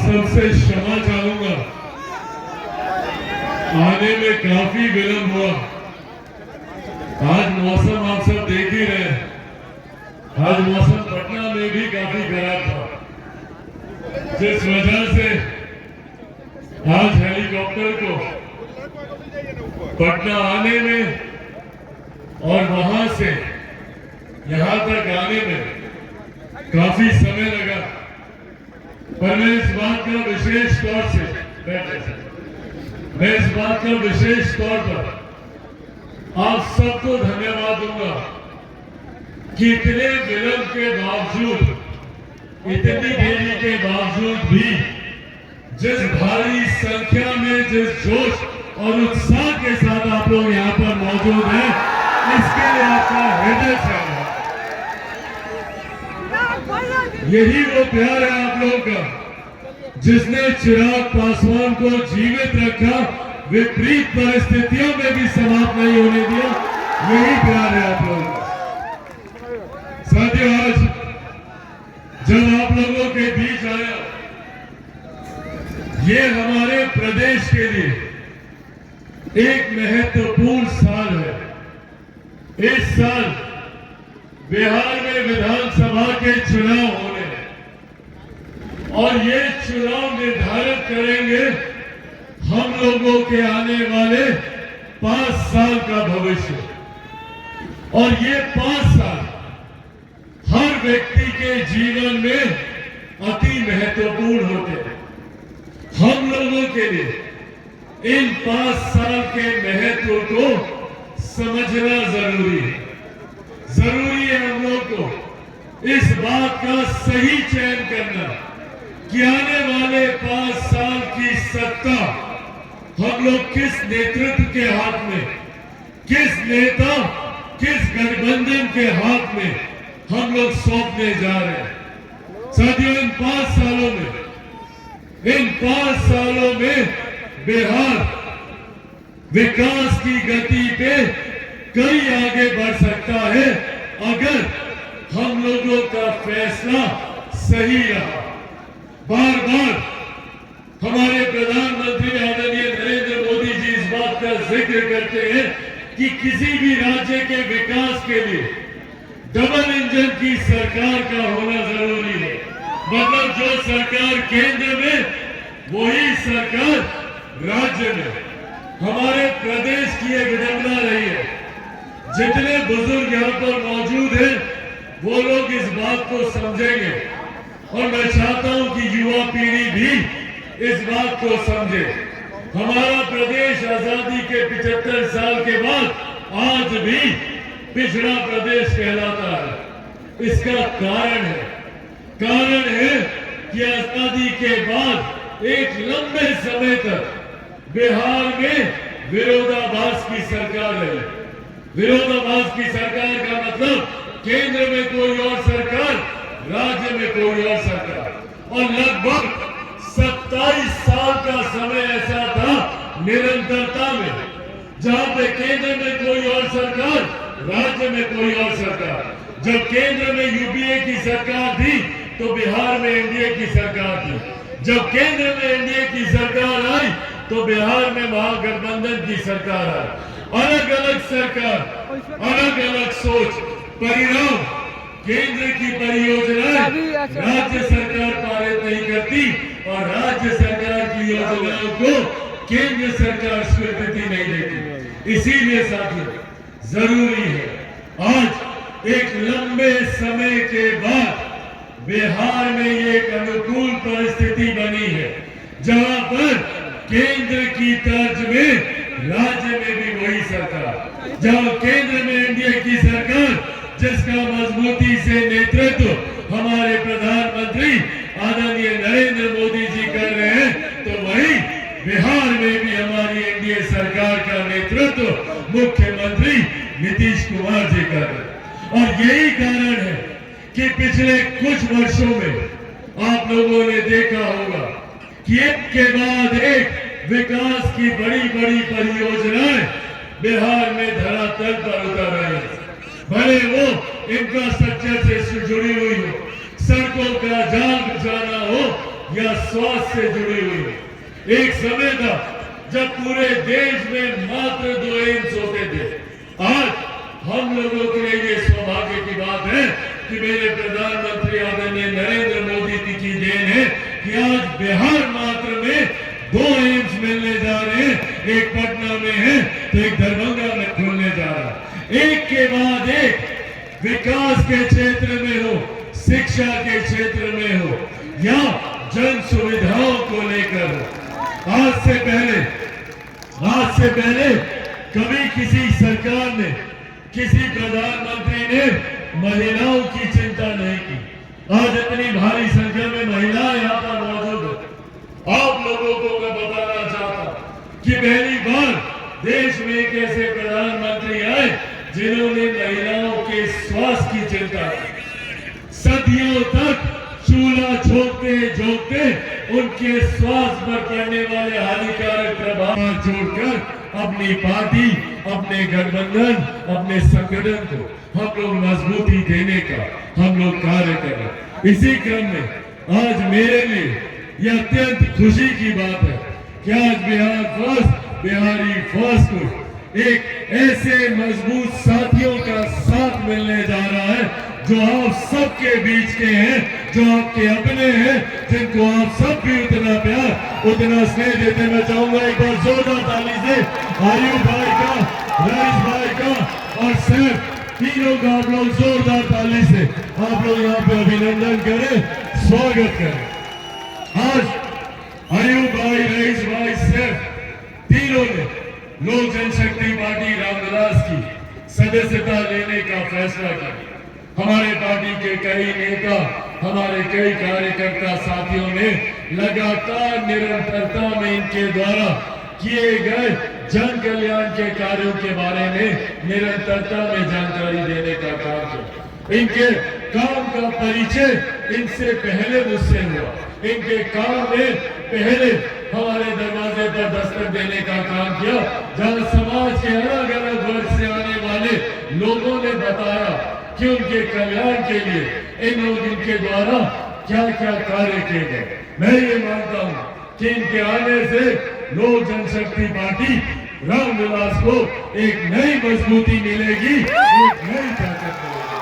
सबसे क्षमा चाहूंगा, आने में काफी विलंब हुआ। आज मौसम आप सब देख ही रहे हैं, आज मौसम पटना में भी काफी खराब था, जिस वजह से आज हेलीकॉप्टर को पटना आने में और वहां से यहां तक आने में काफी समय लगा। पर मैं इस बात का विशेष तौर से पर आप सबको धन्यवाद दूंगा कि इतने विलंब के बावजूद, इतनी देरी के बावजूद भी जिस भारी संख्या में, जिस जोश और उत्साह के साथ आप लोग यहाँ पर मौजूद हैं, इसके लिए आपका हृदय से आभार। यही वो प्यार है आप लोगों का जिसने चिराग पासवान को जीवित रखा, विपरीत परिस्थितियों में भी समाप्त नहीं होने दिया। यही प्यार है आप लोगों का। साथियों, आज जब आप लोगों के बीच आया, ये हमारे प्रदेश के लिए एक महत्वपूर्ण साल है। इस साल बिहार में विधानसभा के चुनाव होने हैं और ये चुनाव निर्धारित करेंगे हम लोगों के आने वाले 5 साल का भविष्य। और ये 5 साल हर व्यक्ति के जीवन में अति महत्वपूर्ण होते हैं। हम लोगों के लिए इन 5 साल के महत्व को समझना जरूरी है। जरूरी है हम लोग को इस बात का सही चयन करना कि आने वाले 5 साल की सत्ता हम लोग किस नेतृत्व के हाथ में, किस नेता, किस गठबंधन के हाथ में हम लोग सौंपने जा रहे हैं। साथियों, इन 5 सालों में बिहार विकास की गति पे कई आगे बढ़ सकता है अगर हम लोगों का फैसला सही रहा। बार बार हमारे प्रधानमंत्री आदरणीय नरेंद्र मोदी जी इस बात का जिक्र करते हैं कि किसी भी राज्य के विकास के लिए डबल इंजन की सरकार का होना जरूरी है। मतलब जो सरकार केंद्र में, वही सरकार राज्य में। हमारे प्रदेश की एक विडंबना रही है। जितने बुजुर्ग यहाँ पर मौजूद हैं, वो लोग इस बात को समझेंगे और मैं चाहता हूं कि युवा पीढ़ी भी इस बात को समझे। हमारा प्रदेश आजादी के 75 साल के बाद आज भी पिछड़ा प्रदेश कहलाता है। इसका कारण है कि आजादी के बाद एक लंबे समय तक बिहार में विरोधाभास की सरकार रही। विरोधाभास की सरकार का मतलब केंद्र में कोई और सरकार, राज्य में कोई और सरकार। और लगभग 27 साल का समय ऐसा था निरंतरता में, जहां पे केंद्र में कोई और सरकार, राज्य में कोई और सरकार। जब केंद्र में यूपीए की सरकार थी तो बिहार में एनडीए की सरकार थी। जब केंद्र में एनडीए की सरकार आई तो बिहार में महागठबंधन की सरकार आई। अलग अलग सरकार, अलग अलग सोच, परिणाम केंद्र की परियोजनाएं राज्य सरकार पारित नहीं करती और राज्य सरकार की योजनाओं को केंद्र सरकार स्वीकृति नहीं देती। इसीलिए साथियों, जरूरी है आज एक लंबे समय के बाद बिहार में ये एक अनुकूल परिस्थिति बनी है, जहां पर केंद्र की तर्ज में राज्य में भी वही सरकार, जहां केंद्र में एनडीए की सरकार जिसका मजबूती से नेतृत्व हमारे प्रधानमंत्री आदरणीय नरेंद्र मोदी जी कर रहे हैं, तो वही बिहार में भी हमारी एनडीए सरकार का नेतृत्व मुख्यमंत्री नीतीश कुमार जी कर रहे हैं। और यही कारण है कि पिछले कुछ वर्षों में आप लोगों ने देखा होगा कि एक के बाद एक विकास की बड़ी बड़ी परियोजनाएं बिहार में धरातल पर उतर रही है। भले वो इंफ्रास्ट्रक्चर से जुड़ी हुई हो, सड़कों का जाल बिछाना हो, या स्वास्थ्य से जुड़ी हुई हो। एक समय था जब पूरे देश में मात्र 2 एम्स होते थे। आज हम लोगों के लिए ये सौभाग्य की बात है कि मेरे प्रधानमंत्री आदरणीय नरेंद्र मोदी जी की देन है कि आज बिहार मात्र में 2 एम्स मिलने जा रहे हैं। एक पटना में है तो एक दरभंगा में खुलने जा रहा है। एक के बाद एक विकास के क्षेत्र में हो, शिक्षा के क्षेत्र में हो या जन सुविधाओं को लेकर हो। आज से पहले कभी किसी सरकार ने, किसी प्रधानमंत्री ने महिलाओं की चिंता नहीं की। आज इतनी भारी संख्या में महिलाएं यहाँ पर मौजूद है। आप लोगों को मैं बताना चाहता कि पहली बार देश में एक ऐसे प्रधानमंत्री आए जिन्होंने महिलाओं के स्वास्थ्य की चिंता की। सदियों तक चूल्हा झोंकते उनके स्वास्थ्य पर पड़ने वाले हानिकारक प्रभाव छोड़कर अपनी पार्टी, अपने गठबंधन, अपने संगठन को हम लोग मजबूती देने का हम लोग कार्य कर रहे हैं। इसी क्रम में आज मेरे लिए यह अत्यंत खुशी की बात है कि आज बिहार फर्स्ट, बिहारी फर्स्ट को एक ऐसे मजबूत साथियों का साथ मिलने जा रहा है जो आप सबके बीच के हैं, जो आपके अपने हैं, जिनको आप सब भी उतना प्यार, उतना स्नेह देते। मैं चाहूंगा एक बार जोरदार ताली से आयुब भाई का, रईस भाई का और सैफ तीनों का आप लोग जोरदार ताली से आप लोग यहाँ पे अभिनंदन करें, स्वागत करें। आज आयुब भाई, रईस भाई, सैफ तीनों ने लोक जनशक्ति पार्टी रामविलास की सदस्यता लेने का फैसला किया। हमारे पार्टी के कई नेता, हमारे कई कार्यकर्ता साथियों ने लगातार निरंतरता में इनके द्वारा किए गए जन कल्याण के कार्यों के बारे में निरंतरता में जानकारी देने का काम किया। इनके काम का परिचय इनसे पहले मुझसे हुआ। इनके काम में पहले हमारे दरवाजे पर दस्तक देने का काम किया, जहां समाज के अलग अलग वर्ग से आने वाले लोगों ने बताया कि उनके कल्याण के लिए इनके द्वारा क्या क्या कार्य किए गए। मैं ये मानता हूं कि इनके आने से लोक जनशक्ति पार्टी रामविलास को एक नई मजबूती मिलेगी, एक नई ताकत मिलेगी।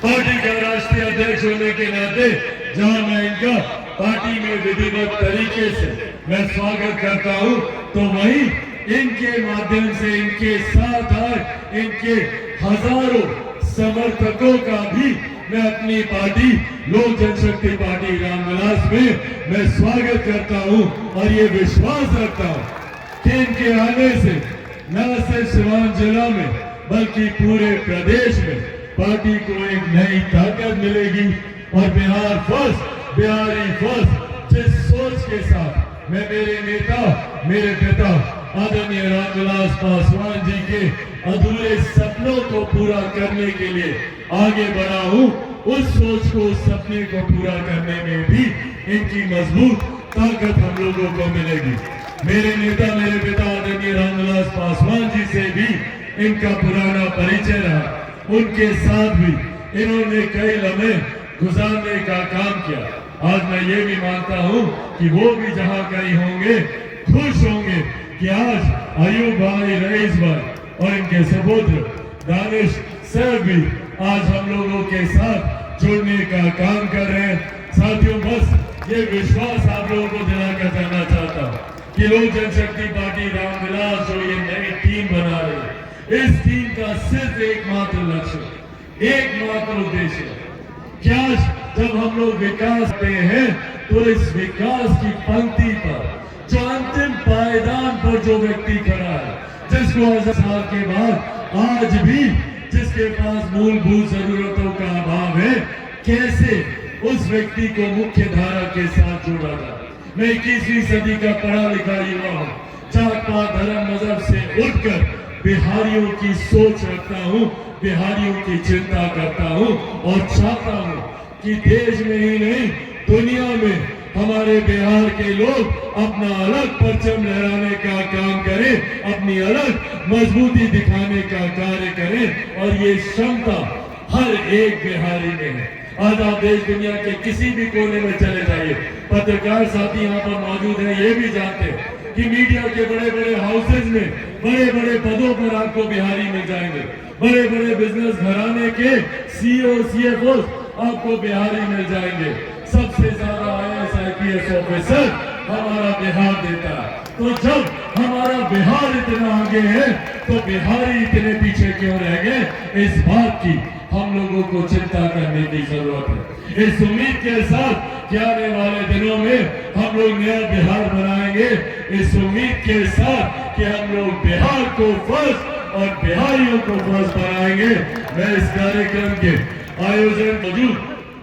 पार्टी का राष्ट्रीय अध्यक्ष होने के नाते जहां मैं इनका पार्टी में विधिवत तरीके से मैं स्वागत करता हूं, तो वहीं इनके माध्यम से इनके साथ आए इनके हजारों समर्थकों का भी मैं अपनी पार्टी लोक जनशक्ति पार्टी रामविलास में मैं स्वागत करता हूं और ये विश्वास रखता हूं कि इनके आने से न सिर्फ सिवान जिला में बल्कि पूरे प्रदेश में पार्टी को एक नई ताकत मिलेगी और बिहार फर्स्ट, बिहारी फर्स्ट जिस सोच के साथ मैं मेरे नेता, मेरे पिता आदरणीय रामविलास पासवान जी के अधूरे सपनों को पूरा करने के लिए आगे बढ़ा हूं, उस सोच को, उस सपने को पूरा करने में भी इनकी मजबूत ताकत हम लोगों को मिलेगी। मेरे नेता, मेरे पिता आदरणीय रामविलास पासवान जी से भी इनका पुराना परिचय रहा। उनके साथ भी इन्होंने कई लम्हे गुजारने का काम किया। आज मैं ये भी मानता हूं कि वो भी जहां कहीं होंगे खुश होंगे कि आज आयुब भाई, रईस भाई और इनके सपुत्र दानिश सर भी आज हम लोगों के साथ जुड़ने का काम कर रहे हैं। साथियों, बस ये विश्वास आप लोगों को दिलाकर जाना चाहता हूं कि लोक जनशक्ति पार्टी रामविलास जो ये नई टीम बना रही है, इस टीम का सिर्फ एकमात्र लक्ष्य, एकमात्र उद्देश्य है कि आज जब हम लोग विकास पे हैं तो इस विकास की पंक्ति पर, जो अंतिम पायदान पर जो व्यक्ति खड़ा है, जिसको 1000 साल के बाद आज भी जिसके पास मूलभूत जरूरतों का अभाव है, कैसे उस व्यक्ति को मुख्य धारा के साथ जोड़ा जाए। मैं 21वीं सदी का पढ़ा लिखा युवा हूँ, जात पात धर्म मजहब से उठकर बिहारियों की सोच रखता हूँ, बिहारियों की चिंता करता हूँ और चाहता हूँ कि देश में ही नहीं दुनिया में हमारे बिहार के लोग अपना अलग परचम लहराने का काम करें, अपनी अलग मजबूती दिखाने का कार्य करें और ये क्षमता हर एक बिहारी में है। आज आप देश दुनिया के किसी भी कोने में चले जाइए, पत्रकार साथी यहाँ पर मौजूद हैं, ये भी जानते हैं कि मीडिया के बड़े बड़े हाउसेज में बड़े बड़े पदों पर आपको बिहारी मिल जाएंगे, बड़े बड़े बिजनेस घराने के सीईओ सीएफओ आपको बिहारी मिल जाएंगे। सबसे ज्यादा IAS IPS ऑफिसर हमारा बिहार देता है। तो जब हमारा बिहार इतना आगे है तो बिहारी इतने पीछे क्यों रह गए, इस बात की हम लोगों को चिंता करने की जरूरत है। इस उम्मीद के साथ कि आने वाले दिनों में हम लोग नया बिहार बनाएंगे, इस उम्मीद के साथ कि हम लोग बिहार को फर्स्ट और बिहारियों को फर्स्ट बनाएंगे। मैं इस कार्यक्रम के आयोजन मौजूद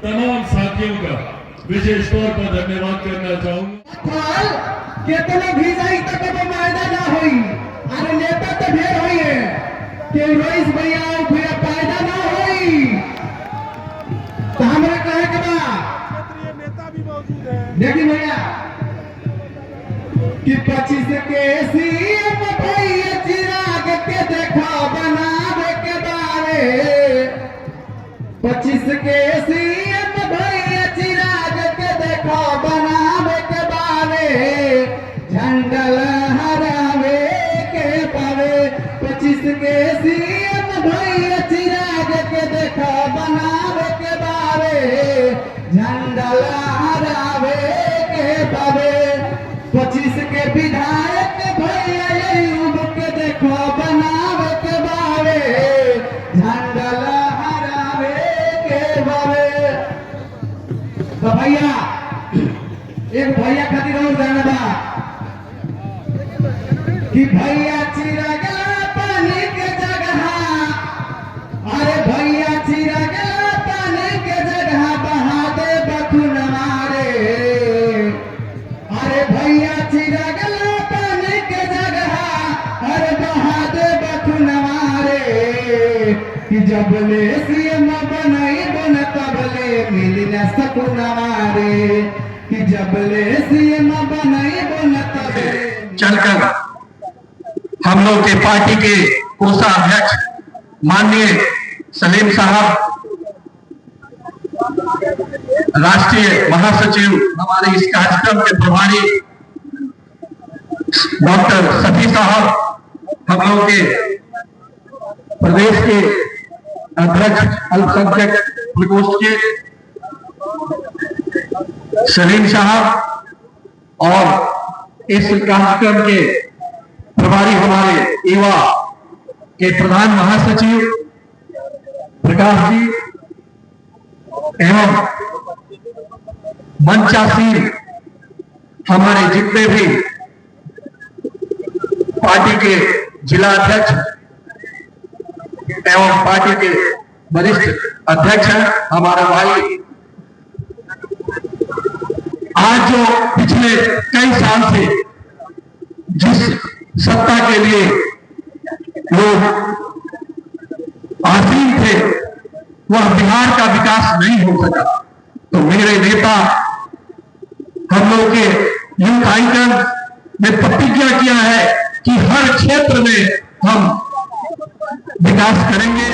तमाम साथियों का विशेष तौर पर धन्यवाद करना चाहूंगा। केतना भी जाई तक तो फायदा ना होई, अरे नेता तो ढेर होई है कि रोइस भैया भैया फायदा ना होई। तो हमरे कहे के बा क्षेत्रीय नेता भी मौजूद है, देखिए भैया कि 25 के सीएम भैया चिराग के देखा बनावे के बारे, 25 के सीएम भैया चिराग के देखा बनावे के बारे, झंडा लहरावे के पावे। 25 के सीएम भैया चिराग के देखा बनावे के बारे, झंडा लहरावे के पावे। 25 के विधायक भैया यूब के देखो बनावे के बारे, झंडा लहरावे के बारे। तो भैया एक भैया खातिर और गाना बा कि भैया चिराग पानी के जगह, अरे भैया चिराग पानी के जगह बहा दे बखुनवा रे, अरे भैया चिराग पानी के जगह अरे बहा दे बखुनवा रे, कि जब ले सीएम बनाई बन तबले मिली न सकुनवा रे, कि जब ले सीएम बनाई बन तबले। चलकर हम लोग के पार्टी के कोषाध्यक्ष माननीय सलीम साहब, राष्ट्रीय महासचिव हमारे इस कार्यक्रम के प्रभारी डॉक्टर सफी साहब, हम लोग के प्रदेश के अध्यक्ष अल्पसंख्यक प्रकोष्ठ के सलीम साहब और इस कार्यक्रम के प्रभारी हमारे युवा के प्रधान महासचिव प्रकाश जी एवं मंचासीन हमारे जितने भी पार्टी के जिला अध्यक्ष एवं पार्टी के वरिष्ठ अध्यक्ष हैं हमारा भाई। आज जो पिछले कई साल से जिस सत्ता के लिए लोग आसीन थे वह बिहार का विकास नहीं हो सका, तो मेरे नेता हम लोग के यूथ आइकन ने प्रतिज्ञा किया है कि हर क्षेत्र में हम विकास करेंगे।